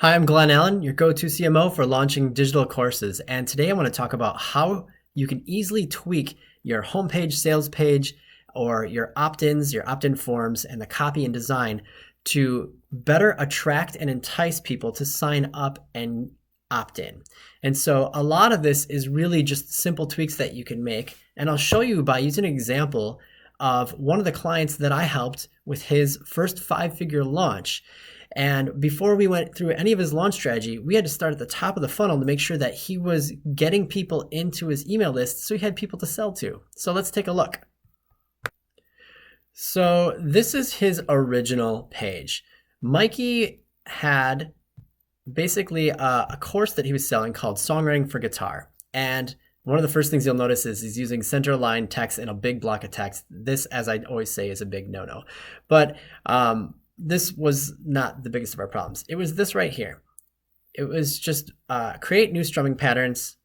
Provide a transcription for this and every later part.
Hi, I'm Glenn Allen, your go-to CMO for launching digital courses. And today I want to talk about how you can easily tweak your homepage, sales page, or your opt-ins, your opt-in forms, and the copy and design to better attract and entice people to sign up and opt in. And so a lot of this is really just simple tweaks that you can make. And I'll show you by using an example of one of the clients that I helped with his first five-figure launch. And before we went through any of his launch strategy, we had to start at the top of the funnel to make sure that he was getting people into his email list so he had people to sell to. So let's take a look. So this is his original page. Mikey had basically a course that he was selling called Songwriting for Guitar. And one of the first things you'll notice is he's using center line text in a big block of text. This, as I always say, is a big no-no. But this was not the biggest of our problems. It was this right here. It was just create new strumming patterns.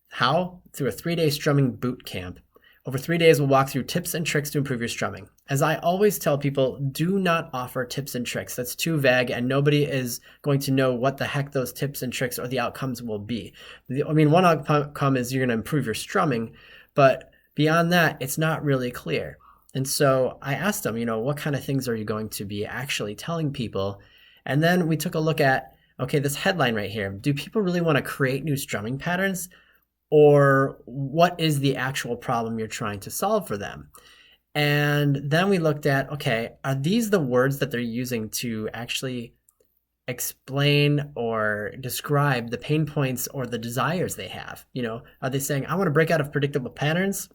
How? Through a 3-day strumming boot camp. Over 3 days, we'll walk through tips and tricks to improve your strumming. As I always tell people, do not offer tips and tricks. That's too vague, and nobody is going to know what the heck those tips and tricks or the outcomes will be. I mean, one outcome is you're going to improve your strumming, but beyond that, it's not really clear. And so I asked him, what kind of things are you going to be actually telling people? And then we took a look at, okay, this headline right here. Do people really want to create new strumming patterns? Or what is the actual problem you're trying to solve for them? And then we looked at, okay, are these the words that they're using to actually explain or describe the pain points or the desires they have? Are they saying, I want to break out of predictable patterns?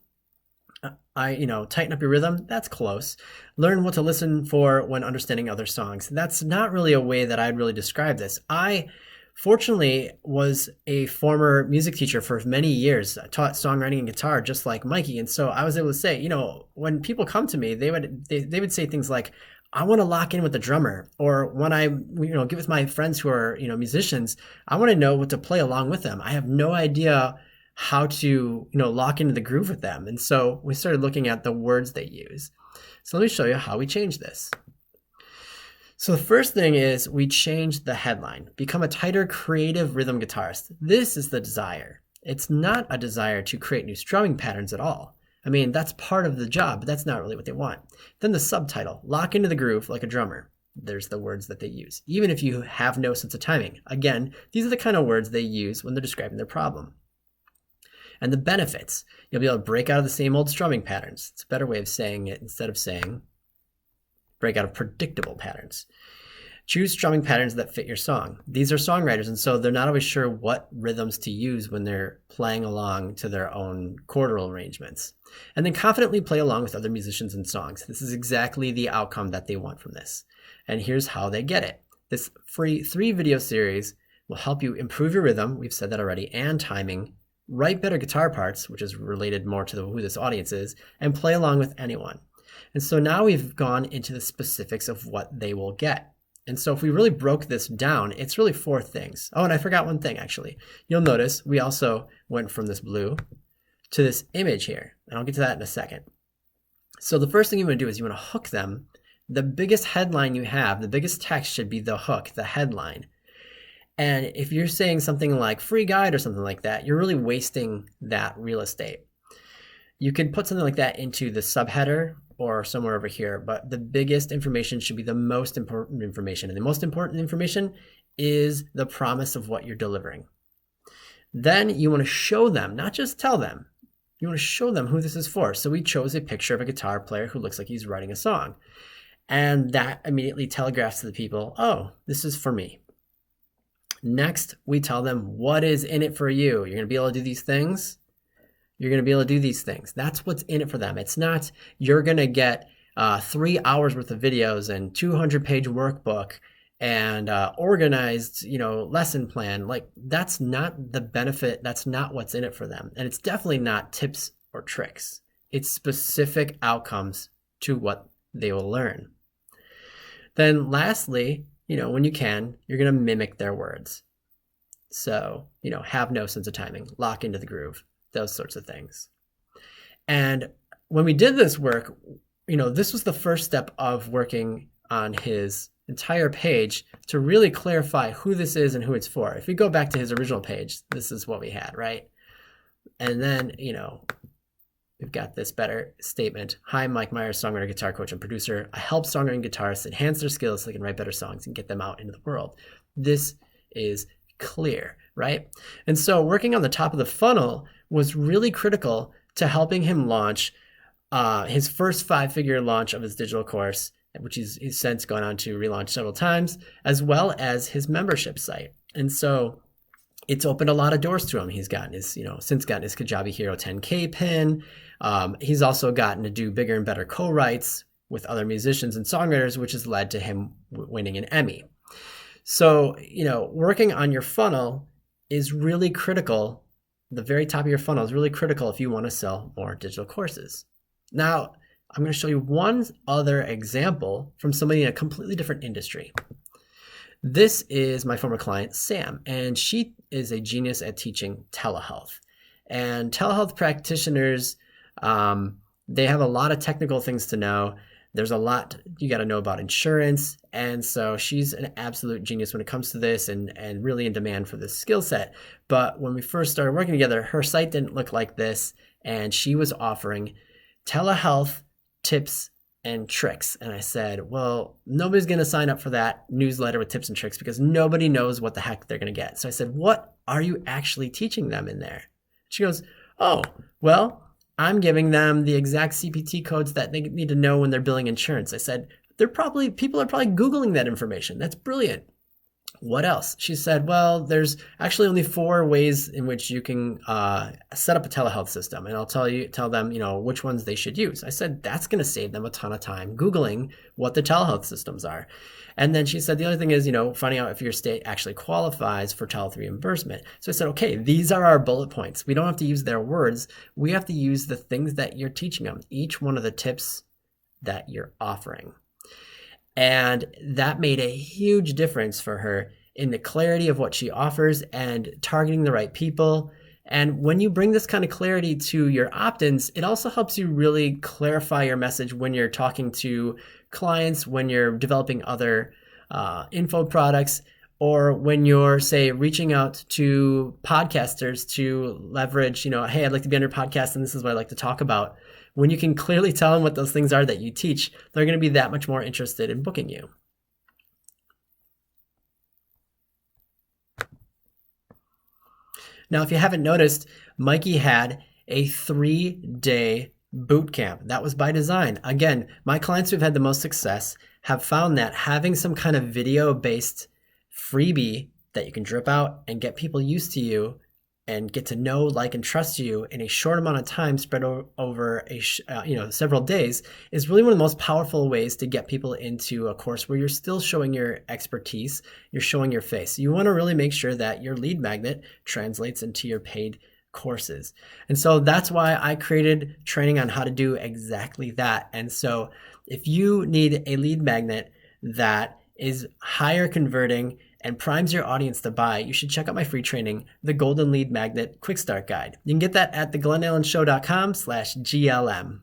Tighten up your rhythm. That's close. Learn what to listen for when understanding other songs. That's not really a way that I'd really describe this. I fortunately was a former music teacher for many years. I taught songwriting and guitar just like Mikey. And so I was able to say, when people come to me, they would say things like, I want to lock in with the drummer. Or when I get with my friends who are, musicians, I want to know what to play along with them. I have no idea how to, lock into the groove with them. And so we started looking at the words they use. So let me show you how we change this. So the first thing is we changed the headline. Become a tighter, creative rhythm guitarist. This is the desire. It's not a desire to create new strumming patterns at all. I mean, that's part of the job, but that's not really what they want. Then the subtitle, lock into the groove like a drummer. There's the words that they use, even if you have no sense of timing. Again, these are the kind of words they use when they're describing their problem. And the benefits, you'll be able to break out of the same old strumming patterns. It's a better way of saying it instead of saying break out of predictable patterns. Choose strumming patterns that fit your song. These are songwriters, and so they're not always sure what rhythms to use when they're playing along to their own chordal arrangements. And then confidently play along with other musicians and songs. This is exactly the outcome that they want from this. And here's how they get it. This free 3-video series will help you improve your rhythm, we've said that already, and timing, write better guitar parts, which is related more to who this audience is, and play along with anyone. And so now we've gone into the specifics of what they will get. And so if we really broke this down, it's really 4 things. Oh, and I forgot one thing, actually. You'll notice we also went from this blue to this image here. And I'll get to that in a second. So the first thing you want to do is you want to hook them. The biggest headline you have, the biggest text should be the hook, the headline. And if you're saying something like free guide or something like that, you're really wasting that real estate. You can put something like that into the subheader or somewhere over here, but the biggest information should be the most important information. And the most important information is the promise of what you're delivering. Then you want to show them, not just tell them, you want to show them who this is for. So we chose a picture of a guitar player who looks like he's writing a song. And that immediately telegraphs to the people, oh, this is for me. Next, we tell them what is in it for you. You're going to be able to do these things. You're going to be able to do these things. That's what's in it for them. It's not you're going to get 3 hours worth of videos and 200-page workbook and organized, lesson plan. Like, that's not the benefit. That's not what's in it for them. And it's definitely not tips or tricks. It's specific outcomes to what they will learn. Then lastly, when you can, you're going to mimic their words. So, have no sense of timing, lock into the groove, those sorts of things. And when we did this work, this was the first step of working on his entire page to really clarify who this is and who it's for. If we go back to his original page, this is what we had, right? And then, we've got this better statement. Hi, I'm Mike Myers, songwriter, guitar coach, and producer. I help songwriting guitarists enhance their skills so they can write better songs and get them out into the world. This is clear, right? And so working on the top of the funnel was really critical to helping him launch his first 5-figure launch of his digital course, which he's since gone on to relaunch several times, as well as his membership site. And so it's opened a lot of doors to him. He's gotten his, since gotten his Kajabi Hero 10K pin. He's also gotten to do bigger and better co-writes with other musicians and songwriters, which has led to him winning an Emmy. So, working on your funnel is really critical. The very top of your funnel is really critical if you want to sell more digital courses. Now, I'm going to show you one other example from somebody in a completely different industry. This is my former client, Sam, and she is a genius at teaching telehealth. And telehealth practitioners, they have a lot of technical things to know. There's a lot you got to know about insurance. And so she's an absolute genius when it comes to this and really in demand for this skill set. But when we first started working together, her site didn't look like this. And she was offering telehealth tips and tricks. And I said, well, nobody's going to sign up for that newsletter with tips and tricks because nobody knows what the heck they're going to get. So I said, what are you actually teaching them in there? She goes, oh, well, I'm giving them the exact CPT codes that they need to know when they're billing insurance. I said, people are probably Googling that information. That's brilliant. What else? She said, well, there's actually only 4 ways in which you can set up a telehealth system. And I'll tell them, which ones they should use. I said, that's going to save them a ton of time Googling what the telehealth systems are. And then she said, the other thing is, finding out if your state actually qualifies for telehealth reimbursement. So I said, okay, these are our bullet points. We don't have to use their words. We have to use the things that you're teaching them, each one of the tips that you're offering. And that made a huge difference for her in the clarity of what she offers and targeting the right people. And when you bring this kind of clarity to your opt-ins, it also helps you really clarify your message when you're talking to clients, when you're developing other info products, or when you're, say, reaching out to podcasters to leverage, hey, I'd like to be on your podcast and this is what I'd like to talk about. When you can clearly tell them what those things are that you teach, they're going to be that much more interested in booking you. Now, if you haven't noticed, Mikey had a 3-day boot camp. That was by design. Again, my clients who've had the most success have found that having some kind of video-based freebie that you can drip out and get people used to you and get to know, like, and trust you in a short amount of time spread over several days is really one of the most powerful ways to get people into a course where you're still showing your expertise, you're showing your face. You want to really make sure that your lead magnet translates into your paid courses. And so that's why I created training on how to do exactly that. And so if you need a lead magnet that is higher converting and primes your audience to buy, you should check out my free training, The Golden Lead Magnet Quickstart Guide. You can get that at theglenallenshow.com/GLM.